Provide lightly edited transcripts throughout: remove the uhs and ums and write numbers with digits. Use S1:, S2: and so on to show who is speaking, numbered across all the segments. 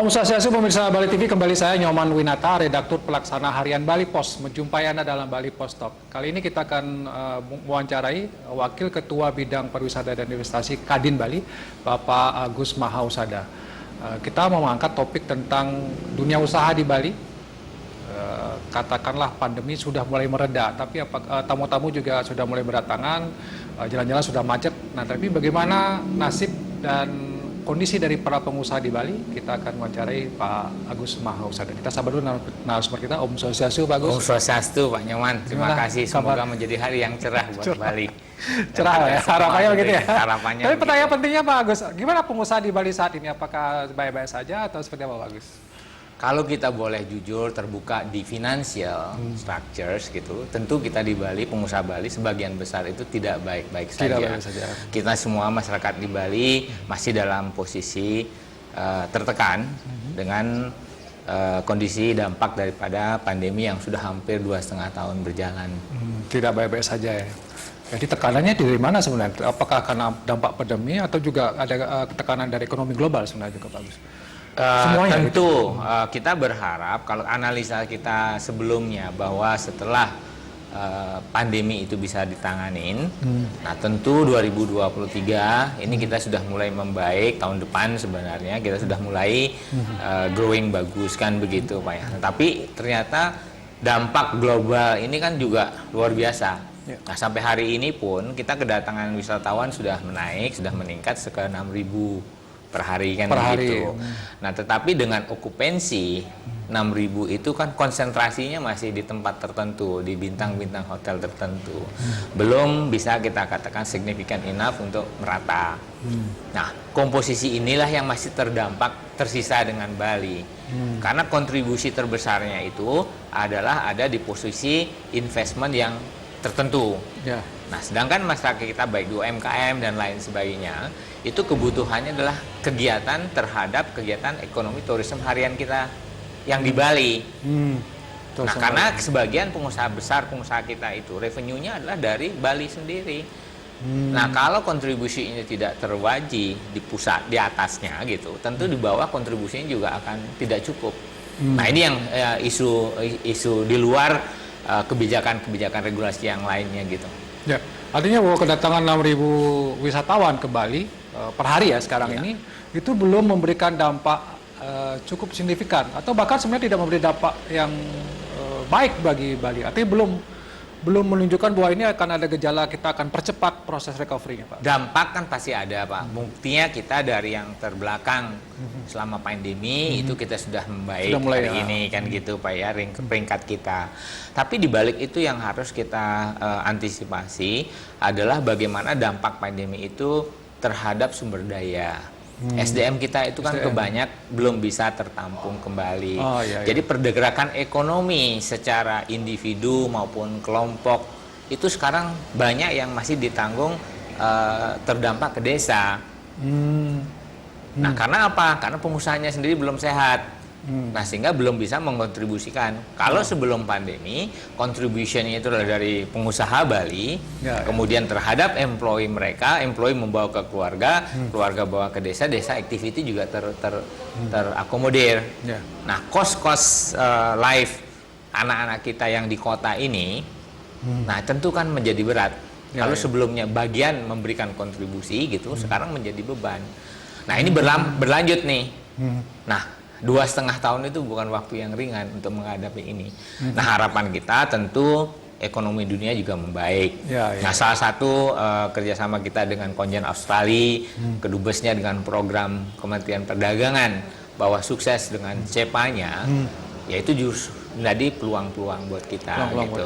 S1: Om Swastiastu, pemirsa Bali TV, kembali saya Nyoman Winata, redaktur pelaksana harian Bali Pos, menjumpai Anda dalam Bali Pos Talk. Kali ini kita akan mewawancarai Wakil Ketua Bidang Pariwisata dan Investasi Kadin Bali, Bapak Agus Mahausada. Kita mau mengangkat topik tentang dunia usaha di Bali. Katakanlah pandemi sudah mulai mereda, tapi tamu-tamu juga sudah mulai berdatangan, jalan-jalan sudah macet. Nah, tapi bagaimana nasib dan kondisi dari para pengusaha di Bali? Kita akan wawancarai Pak Agus Mahausada. Kita sabar dulu narasumber kita. Om Swastiastu, Pak Agus.
S2: Om Swastiastu, Pak Nyoman. Terima kasih. Semoga menjadi hari yang cerah buat Bali.
S1: Cerah ya, harapannya begitu ya.
S2: Harapannya.
S1: Tapi pertanyaan pentingnya Pak Agus, gimana pengusaha di Bali saat ini? Apakah baik-baik saja atau seperti apa, Pak Agus?
S2: Kalau kita boleh jujur terbuka di financial structures gitu, tentu kita di Bali, pengusaha Bali sebagian besar itu tidak baik-baik saja. Kita semua masyarakat di Bali masih dalam posisi tertekan dengan kondisi dampak daripada pandemi yang sudah hampir 2,5 tahun berjalan.
S1: Tidak baik-baik saja ya. Jadi tekanannya dari mana sebenarnya? Apakah karena dampak pandemi atau juga ada tekanan dari ekonomi global sebenarnya juga, Pak Agus?
S2: Semuanya tentu kita berharap kalau analisa kita sebelumnya bahwa setelah pandemi itu bisa ditanganin, nah tentu 2023 ini kita sudah mulai membaik, tahun depan sebenarnya kita sudah mulai growing bagus kan begitu Pak ya. Tapi ternyata dampak global ini kan juga luar biasa. Nah sampai hari ini pun kita kedatangan wisatawan sudah menaik, sudah meningkat ke 6.000 per hari kan begitu. Nah, tetapi dengan okupansi 6.000 itu kan konsentrasinya masih di tempat tertentu, di bintang-bintang hotel tertentu. Belum bisa kita katakan signifikan enough untuk merata. Nah, komposisi inilah yang masih terdampak tersisa dengan Bali. Karena kontribusi terbesarnya itu adalah ada di posisi investment yang tertentu. Nah, sedangkan masyarakat kita baik di UMKM dan lain sebagainya, itu kebutuhannya adalah kegiatan terhadap kegiatan ekonomi turisme harian kita yang di Bali. Nah, karena sebagian pengusaha besar pengusaha kita itu revenue-nya adalah dari Bali sendiri. Nah, kalau kontribusinya tidak terwaji di pusat di atasnya gitu, tentu di bawah kontribusinya juga akan tidak cukup. Nah, ini yang isu di luar kebijakan-kebijakan regulasi yang lainnya gitu.
S1: Ya, artinya bahwa kedatangan 6.000 wisatawan ke Bali per hari ya sekarang ini itu belum memberikan dampak cukup signifikan atau bahkan sebenarnya tidak memberi dampak yang baik bagi Bali. Artinya belum menunjukkan bahwa ini akan ada gejala kita akan percepat proses recovery-nya, Pak.
S2: Dampak kan pasti ada, Pak. Buktinya kita dari yang terbelakang selama pandemi itu kita sudah membaik hari ini kan gitu, Pak ya, peringkat kita. Tapi di balik itu yang harus kita antisipasi adalah bagaimana dampak pandemi itu terhadap sumber daya. SDM kita itu kan kebanyak belum bisa tertampung kembali. Jadi pergerakan ekonomi secara individu maupun kelompok itu sekarang banyak yang masih ditanggung terdampak ke desa. Nah, karena apa? Karena pengusahanya sendiri belum sehat. Nah, sehingga belum bisa mengkontribusikan. Kalau sebelum pandemi, contribution-nya itu adalah dari pengusaha Bali, kemudian terhadap employee mereka, employee membawa ke keluarga, keluarga bawa ke desa, desa activity juga terakomodir. Nah, cost life anak-anak kita yang di kota ini, nah tentu kan menjadi berat. Kalau sebelumnya bagian memberikan kontribusi gitu, sekarang menjadi beban. Nah, ini berlanjut nih. Nah, 2,5 tahun itu bukan waktu yang ringan untuk menghadapi ini. Nah, harapan kita tentu ekonomi dunia juga membaik. Nah, salah satu kerjasama kita dengan Konjen Australia, kedubesnya dengan program Kementerian Perdagangan, bahwa sukses dengan CEPA-nya, yaitu justru menjadi peluang-peluang buat kita. Gitu.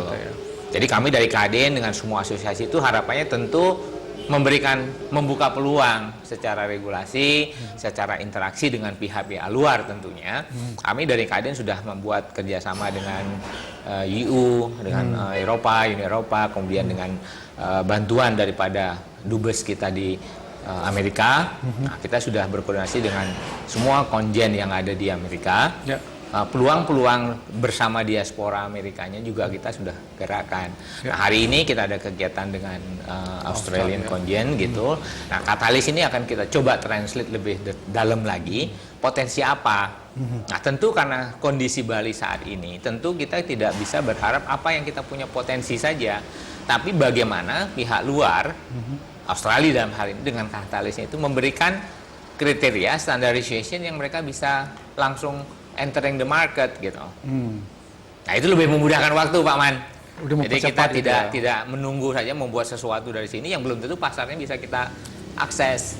S2: Jadi kami dari Kadin dengan semua asosiasi itu harapannya tentu membuka peluang secara regulasi, secara interaksi dengan pihak-pihak luar tentunya. Kami dari Kadin sudah membuat kerjasama dengan EU, dengan Uni Eropa, kemudian dengan bantuan daripada dubes kita di Amerika. Nah, kita sudah berkoordinasi dengan semua konjen yang ada di Amerika. peluang-peluang bersama diaspora Amerikanya juga kita sudah gerakan. Nah, hari ini kita ada kegiatan dengan Australian Contingent gitu. Nah, Katalis ini akan kita coba translate lebih dalam lagi, potensi apa. Nah, tentu karena kondisi Bali saat ini, tentu kita tidak bisa berharap apa yang kita punya potensi saja, tapi bagaimana pihak luar, Australia dalam hal ini dengan Katalisnya itu memberikan kriteria standardization yang mereka bisa langsung entering the market gitu. Nah, itu lebih memudahkan waktu, Pak Man. Jadi kita tidak menunggu saja membuat sesuatu dari sini yang belum tentu pasarnya bisa kita akses.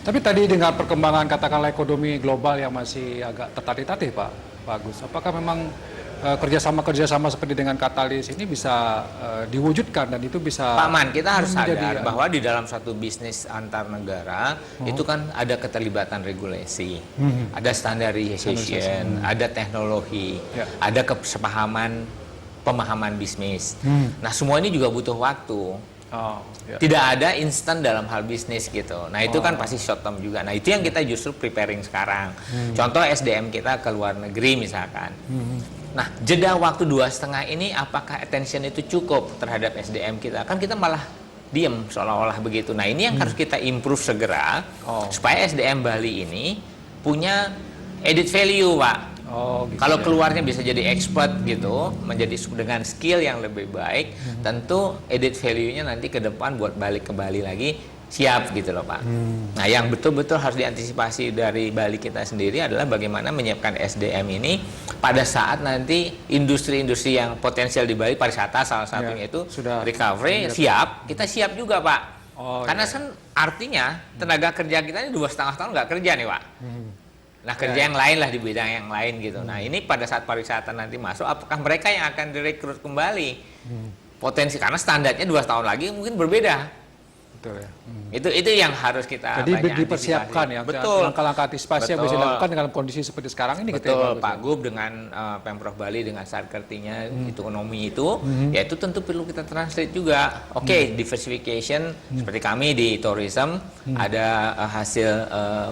S1: Tapi tadi dengan perkembangan katakanlah ekonomi global yang masih agak tertatih-tatih, Pak Agus, apakah memang kerjasama seperti dengan Katalis ini bisa diwujudkan dan itu bisa...
S2: Pak Man, kita harus sadar bahwa di dalam satu bisnis antar negara itu kan ada keterlibatan regulasi, ada standardization, ada teknologi, ada pemahaman bisnis. Nah, semua ini juga butuh waktu. Tidak ada instan dalam hal bisnis gitu. Nah, itu kan pasti short term juga. Nah, itu yang kita justru preparing sekarang. Contoh SDM kita ke luar negeri misalkan. Nah, jeda waktu 2,5 ini apakah attention itu cukup terhadap SDM kita? Kan kita malah diem seolah-olah begitu. Nah, ini yang harus kita improve segera supaya SDM Bali ini punya added value, Pak. Gitu. Kalau keluarnya bisa jadi expert gitu, menjadi dengan skill yang lebih baik, tentu added value-nya nanti ke depan buat balik ke Bali lagi siap gitu loh, Pak. Nah, yang betul-betul harus diantisipasi dari Bali kita sendiri adalah bagaimana menyiapkan SDM ini pada saat nanti industri-industri yang potensial di Bali, pariwisata salah satunya itu sudah recovery siap, kita siap juga, Pak. Karena kan artinya tenaga kerja kita ini 2,5 tahun nggak kerja nih, Pak. Nah, kerja yang lain lah di bidang yang lain gitu. Nah, ini pada saat pariwisata nanti masuk, apakah mereka yang akan direkrut kembali? Potensi, karena standarnya 2 tahun lagi mungkin berbeda. Betul ya. Itu yang harus kita
S1: dipersiapkan ya.
S2: Betul.
S1: Langkah-langkah antisipasi yang bisa dilakukan dengan kondisi seperti sekarang ini.
S2: Betul, Pak Gub dengan Pemprov Bali dengan Satkertinya itu ekonomi itu, ya itu tentu perlu kita translate juga. Diversification seperti kami di tourism ada hasil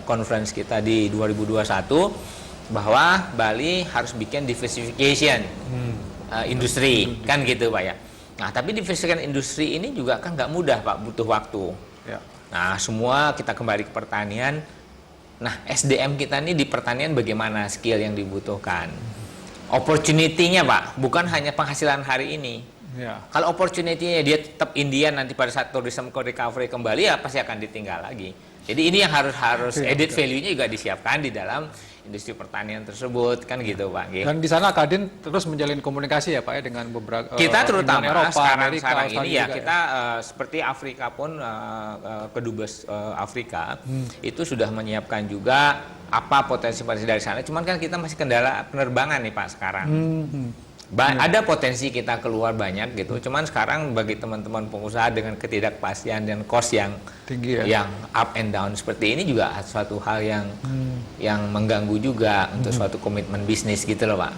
S2: conference kita di 2021 bahwa Bali harus bikin diversification industri kan gitu, Pak ya. Nah, tapi diversifikasi industri ini juga kan nggak mudah, Pak, butuh waktu. Nah, semua kita kembali ke pertanian. Nah, SDM kita ini di pertanian bagaimana skill yang dibutuhkan? Opportunity-nya, Pak, bukan hanya penghasilan hari ini. Kalau opportunity-nya dia tetap Indian nanti pada saat tourism recovery kembali, ya pasti akan ditinggal lagi. Jadi ini yang harus added value-nya juga disiapkan di dalam industri pertanian tersebut kan gitu, Pak.
S1: Dan di sana Kadin terus menjalin komunikasi ya, Pak, ya, dengan beberapa
S2: kita terutama Eropa, sekarang ini ya kita seperti Afrika pun kedubes Afrika itu sudah menyiapkan juga apa potensi dari sana. Cuman kan kita masih kendala penerbangan nih, Pak, sekarang. Ada potensi kita keluar banyak gitu, cuman sekarang bagi teman-teman pengusaha dengan ketidakpastian dan cost yang tinggi yang up and down seperti ini juga suatu hal yang mengganggu juga untuk suatu komitmen bisnis gitu loh, Pak.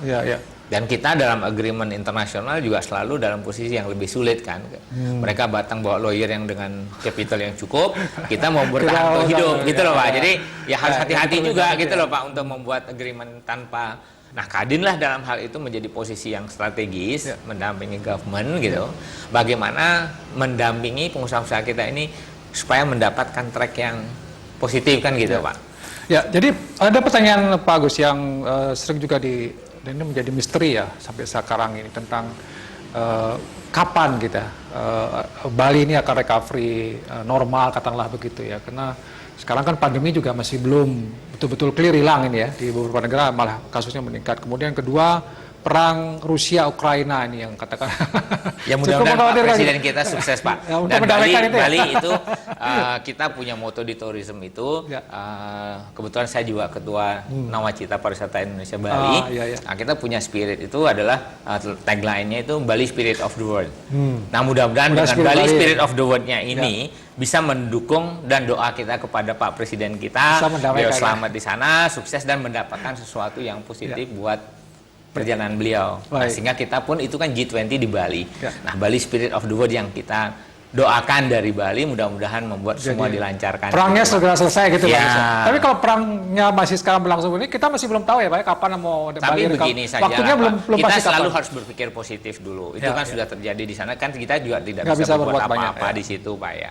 S2: Dan kita dalam agreement internasional juga selalu dalam posisi yang lebih sulit kan. Mereka batang bawa lawyer yang dengan capital yang cukup, kita mau bertahan untuk hidup gitu loh, Pak. Jadi ya harus hati-hati juga gitu loh, Pak, untuk membuat agreement tanpa. Nah, Kadin lah dalam hal itu menjadi posisi yang strategis, mendampingi government gitu. Bagaimana mendampingi pengusaha-pengusaha kita ini supaya mendapatkan track yang positif kan gitu, Pak.
S1: Ya, jadi ada pertanyaan Pak Agus yang sering juga dan ini menjadi misteri ya sampai sekarang ini tentang kapan kita Bali ini akan recovery normal katakanlah begitu ya. Karena sekarang kan pandemi juga masih belum betul-betul clear hilang ini ya, di beberapa negara malah kasusnya meningkat. Kemudian kedua, perang Rusia Ukraina ini yang katakan
S2: ya mudah-mudahan Presiden kita sukses, Pak. Dan Bali itu kita punya moto di tourism itu kebetulan saya juga ketua Nawacita Pariwisata Indonesia Bali. Nah, kita punya spirit itu adalah tagline-nya itu Bali Spirit of the World. Nah, mudah-mudahan dengan Bali Spirit of the World-nya ini bisa mendukung dan doa kita kepada Pak Presiden kita beliau selamat di sana, sukses dan mendapatkan sesuatu yang positif buat perjalanan beliau. Nah, sehingga kita pun itu kan G20 di Bali. Nah, Bali Spirit of the World yang kita doakan dari Bali mudah-mudahan membuat semua dilancarkan.
S1: Perangnya
S2: gitu,
S1: segera selesai gitu
S2: ya.
S1: Pak. Tapi kalau perangnya masih sekarang berlangsung ini, kita masih belum tahu ya Pak, kapan mau
S2: Tapi
S1: Bali
S2: begini saja,
S1: waktunya belum
S2: kita
S1: pasti
S2: selalu
S1: kapan.
S2: harus berpikir positif dulu. Itu
S1: Ya,
S2: kan
S1: ya.
S2: sudah terjadi di sana, kan kita juga tidak
S1: Nggak
S2: bisa berbuat
S1: banyak,
S2: apa-apa
S1: ya.
S2: di situ Pak ya.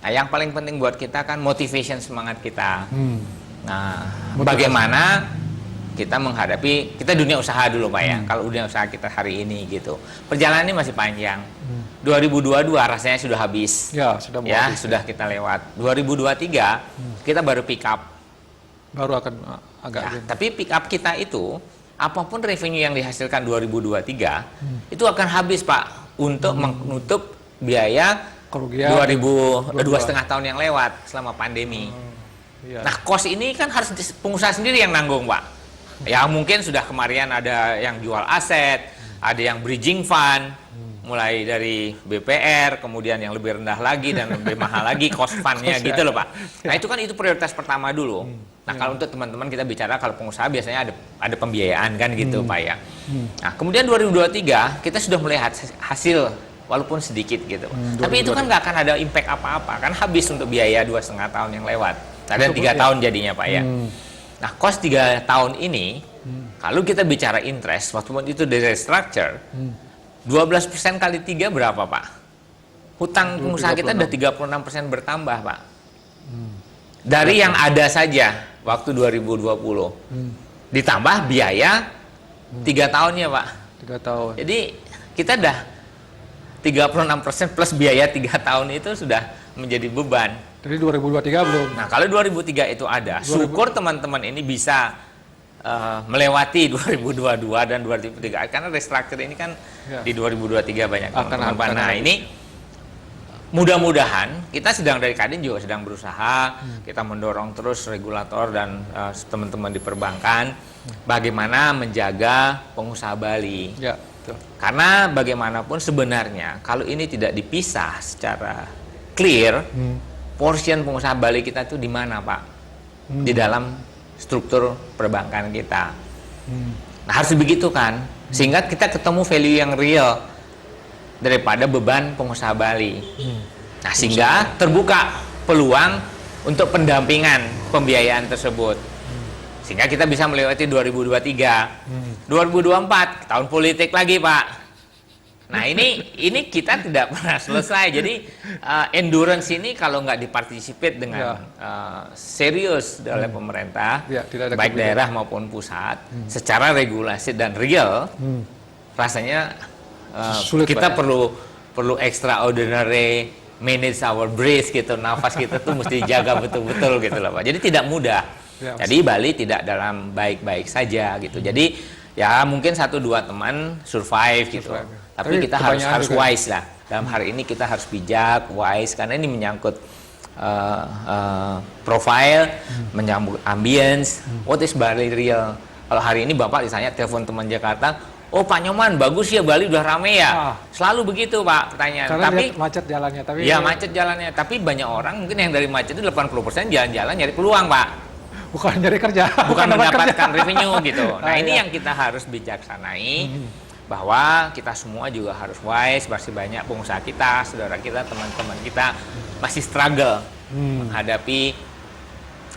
S2: Nah, yang paling penting buat kita kan motivation semangat kita. Nah, bagaimana kita menghadapi, kita dunia usaha dulu Pak ya. Kalau dunia usaha kita hari ini gitu. Perjalanan ini masih panjang. 2022 rasanya sudah habis.
S1: Ya, sudah mau
S2: Ya,
S1: habis.
S2: sudah kita lewat. 2023 kita baru pick up.
S1: Baru akan agak
S2: Ya, tapi pick up kita itu apapun revenue yang dihasilkan 2023 itu akan habis Pak untuk menutup biaya
S1: kerugian
S2: 2,5 tahun yang lewat selama pandemi.
S1: Iya.
S2: Nah, cost ini kan harus pengusaha sendiri yang nanggung Pak. Ya mungkin sudah kemarin ada yang jual aset, ada yang bridging fund, mulai dari BPR, kemudian yang lebih rendah lagi dan lebih mahal lagi cost fundnya gitu loh Pak. Nah itu kan itu prioritas pertama dulu. Nah kalau untuk teman-teman kita bicara kalau pengusaha biasanya ada pembiayaan kan gitu Pak ya. Nah kemudian 2023 kita sudah melihat hasil walaupun sedikit gitu. Tapi itu kan nggak akan ada impact apa-apa kan habis untuk biaya 2,5 tahun yang lewat. Ada 3 tahun jadinya Pak ya. Nah cost 3 tahun ini kalau kita bicara interest waktu itu dari restructure 12% kali 3 berapa Pak? Hutang pengusaha kita udah 36% bertambah Pak. Dari yang ada saja waktu 2020. Ditambah biaya 3 tahunnya Pak.
S1: 3 tahun.
S2: Jadi kita udah 36% plus biaya 3 tahun itu sudah menjadi beban.
S1: Jadi 2023 belum.
S2: Nah kalau 2003 itu ada, syukur teman-teman ini bisa melewati 2022 dan 2023 karena restructure ini kan di 2023 banyak teman-teman. Nah ini mudah-mudahan kita sedang dari Kadin juga sedang berusaha kita mendorong terus regulator dan teman-teman di perbankan bagaimana menjaga pengusaha Bali.
S1: Ya, betul.
S2: Karena bagaimanapun sebenarnya kalau ini tidak dipisah secara clear, portion pengusaha Bali kita itu di mana Pak? Di dalam struktur perbankan kita. Nah harus begitu kan, sehingga kita ketemu value yang real daripada beban pengusaha Bali. Nah sehingga terbuka peluang untuk pendampingan pembiayaan tersebut. Sehingga kita bisa melewati 2023, 2024 tahun politik lagi Pak. Nah ini kita tidak pernah selesai. Jadi endurance ini kalau nggak dipartisipate dengan serius oleh pemerintah,
S1: tidak ada
S2: baik daerah maupun pusat, secara regulasi dan real, rasanya kita perlu extraordinary manage our breath gitu, nafas kita tuh mesti dijaga betul-betul gitu loh Pak. Jadi tidak mudah. Jadi Bali tidak dalam baik-baik saja gitu. Jadi ya mungkin 1-2 teman survive gitu. Tapi kita harus wise lah. Dalam hari ini kita harus bijak, wise karena ini menyangkut profile, menyambut ambience. What is Bali real? Kalau hari ini Bapak ditanya telepon teman Jakarta, oh Pak Nyoman bagus ya Bali udah rame ya. Selalu begitu Pak pertanyaan.
S1: Karena
S2: tapi
S1: macet jalannya. Tapi
S2: ya macet jalannya. Tapi banyak orang mungkin yang dari macet itu 80% jalan-jalan nyari peluang Pak.
S1: Bukan nyari kerja.
S2: Bukan mendapatkan revenue gitu. Nah ini yang kita harus bijaksanai. Bahwa kita semua juga harus wise, masih banyak pengusaha kita, saudara kita, teman-teman kita masih struggle menghadapi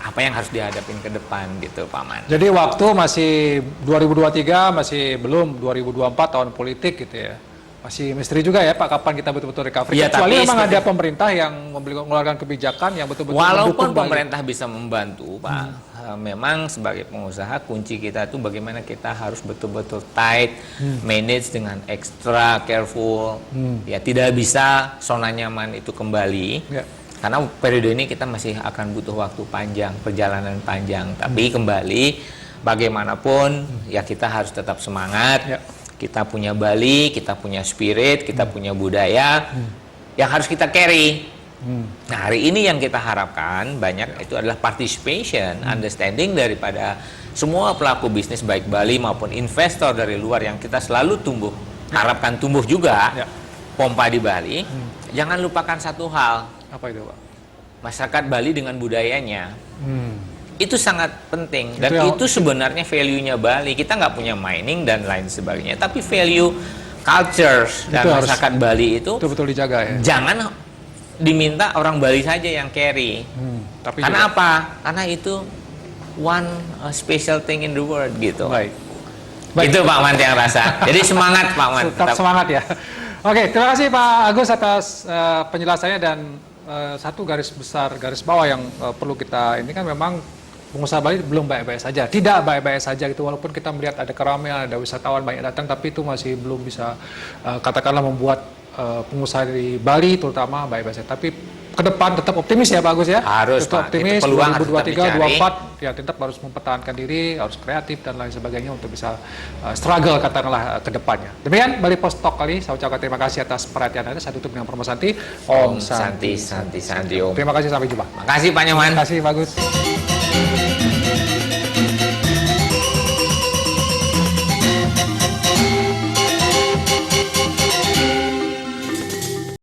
S2: apa yang harus dihadapin ke depan gitu Pak Man.
S1: Jadi waktu masih 2023, masih belum 2024 tahun politik gitu ya. Masih misteri juga ya Pak kapan kita betul-betul recovery.
S2: Ya,
S1: kecuali memang ada pemerintah yang mengeluarkan kebijakan yang betul-betul
S2: walaupun pemerintah bisa membantu Pak. Memang sebagai pengusaha kunci kita itu bagaimana kita harus betul-betul tight, manage dengan extra careful. Ya tidak bisa zona nyaman itu kembali. Karena periode ini kita masih akan butuh waktu panjang, perjalanan panjang. Tapi kembali bagaimanapun ya kita harus tetap semangat. Kita punya Bali, kita punya spirit, kita punya budaya yang harus kita carry. Nah hari ini yang kita harapkan banyak itu adalah participation, understanding daripada semua pelaku bisnis baik Bali maupun investor dari luar yang kita selalu harapkan tumbuh juga pompa di Bali. Jangan lupakan satu hal.
S1: Apa itu Pak?
S2: Masyarakat Bali dengan budayanya. Itu sangat penting dan itu sebenarnya value-nya Bali. Kita nggak punya mining dan lain sebagainya, tapi value culture dan masyarakat Bali itu
S1: betul-betul dijaga ya.
S2: Jangan diminta orang Bali saja yang carry.
S1: Tapi
S2: Karena
S1: juga-
S2: apa? Karena itu one special thing in the world gitu.
S1: Baik.
S2: Itu Pak Man yang rasa. Jadi semangat Pak Man.
S1: Tetap semangat ya. Oke, terima kasih Pak Agus atas penjelasannya dan satu garis besar, garis bawah yang perlu kita ini kan memang pengusaha Bali belum baik-baik saja. Tidak baik-baik saja gitu, walaupun kita melihat ada keramaian, ada wisatawan banyak datang, tapi itu masih belum bisa katakanlah membuat pengusaha di Bali terutama baik-baik saja. Tapi ke depan tetap optimis ya Pak Agus ya.
S2: Harus,
S1: tetap
S2: Pak.
S1: optimis.
S2: Itu peluang harus
S1: 2023,
S2: tetap
S1: 2024 ya tetap harus mempertahankan diri, harus kreatif dan lain sebagainya untuk bisa struggle katakanlah ke depannya. Demikian Bali Post Talk kali. Saya ucapkan terima kasih atas perhatian Anda. Saya tutup dengan Promo Santi.
S2: Om Santi Santi Santi Om.
S1: Terima kasih, sampai jumpa.
S2: Makasih Pak Nyoman.
S1: Terima kasih, bagus.